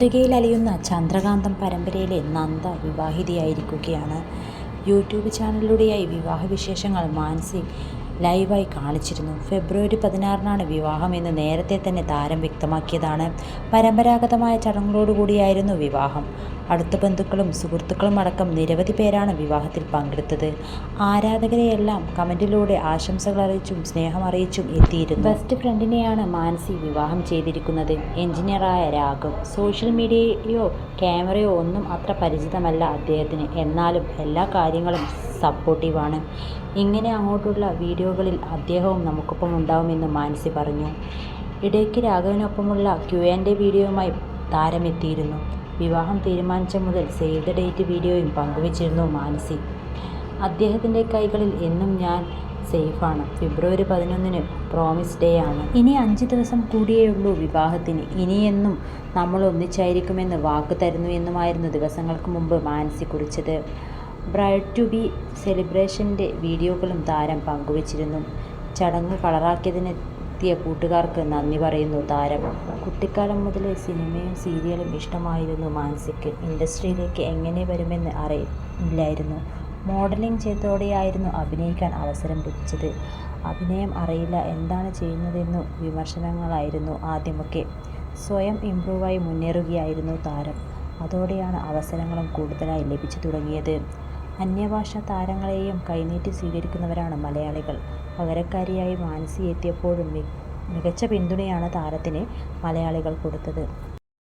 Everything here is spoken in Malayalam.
പത്രികയിൽ അലിയുന്ന ചന്ദ്രകാന്തം പരമ്പരയിലെ നന്ദ വിവാഹിതയായിരിക്കുകയാണ്. യൂട്യൂബ് ചാനലിലൂടെയായി വിവാഹവിശേഷങ്ങൾ മാനസി ലൈവായി കാണിച്ചിരുന്നു. ഫെബ്രുവരി 16-നാണ് വിവാഹമെന്ന് നേരത്തെ തന്നെ താരം വ്യക്തമാക്കിയതാണ്. പരമ്പരാഗതമായ ചടങ്ങുകളോടുകൂടിയായിരുന്നു വിവാഹം. അടുത്ത ബന്ധുക്കളും സുഹൃത്തുക്കളും അടക്കം നിരവധി പേരാണ് വിവാഹത്തിൽ പങ്കെടുത്തത്. ആരാധകരെയെല്ലാം കമന്റിലൂടെ ആശംസകൾ അറിയിച്ചും സ്നേഹം അറിയിച്ചും എത്തിയിരുന്നു. ബെസ്റ്റ് ഫ്രണ്ടിനെയാണ് മാനസി വിവാഹം ചെയ്തിരിക്കുന്നത്. എഞ്ചിനീയറായ രാഘവ്. സോഷ്യൽ മീഡിയയോ ക്യാമറയോ ഒന്നും അത്ര പരിചിതമല്ല അദ്ദേഹത്തിന്. എന്നാലും എല്ലാ കാര്യങ്ങളും സപ്പോർട്ടീവാണ്. ഇങ്ങനെ അങ്ങോട്ടുള്ള വീഡിയോകളിൽ അദ്ദേഹവും നമുക്കൊപ്പം ഉണ്ടാവുമെന്ന് മാനസി പറഞ്ഞു. ഇടയ്ക്ക് രാഘവിനൊപ്പമുള്ള Q&A വീഡിയോയുമായി താരമെത്തിയിരുന്നു. വിവാഹം തീരുമാനിച്ച മുതൽ സേവ് ദ ഡേറ്റ് വീഡിയോയും പങ്കുവച്ചിരുന്നു മാനസി. അദ്ദേഹത്തിൻ്റെ കൈകളിൽ എന്നും ഞാൻ സേഫാണ്. ഫെബ്രുവരി 11-ന് പ്രോമിസ് ഡേ ആണ്. ഇനി 5 ദിവസം കൂടിയേയുള്ളൂ വിവാഹത്തിന്. ഇനിയെന്നും നമ്മൾ ഒന്നിച്ചായിരിക്കുമെന്ന് വാക്ക് തരുന്നു എന്നുമായിരുന്നു ദിവസങ്ങൾക്ക് മുമ്പ് മാനസി കുറിച്ചത്. ബ്രൈഡ് ടു ബി സെലിബ്രേഷൻ്റെ വീഡിയോകളും താരം പങ്കുവച്ചിരുന്നു. ചടങ്ങ് കളറാക്കിയതിനെത്തിയ കൂട്ടുകാർക്ക് നന്ദി പറയുന്നു താരം. കുട്ടിക്കാലം മുതലേ സിനിമയും സീരിയലും ഇഷ്ടമായിരുന്നു മാനസിക്ക്. ഇൻഡസ്ട്രിയിലേക്ക് എങ്ങനെ വരുമെന്ന് അറിയില്ലായിരുന്നു. മോഡലിംഗ് ചെയ്തതോടെയായിരുന്നു അഭിനയിക്കാൻ അവസരം ലഭിച്ചത്. അഭിനയം അറിയില്ല, എന്താണ് ചെയ്യുന്നതെന്നു വിമർശനങ്ങളായിരുന്നു ആദ്യമൊക്കെ. സ്വയം ഇംപ്രൂവായി മുന്നേറുകയായിരുന്നു താരം. അതോടെയാണ് അവസരങ്ങളും കൂടുതലായി ലഭിച്ചു തുടങ്ങിയത്. അന്യഭാഷാ താരങ്ങളെയും കൈനീട്ടി സ്വീകരിക്കുന്നവരാണ് മലയാളികൾ. പകരക്കാരിയായി മാനസി എത്തിയപ്പോഴും മികച്ച പിന്തുണയാണ് താരത്തിന് മലയാളികൾ കൊടുത്തത്.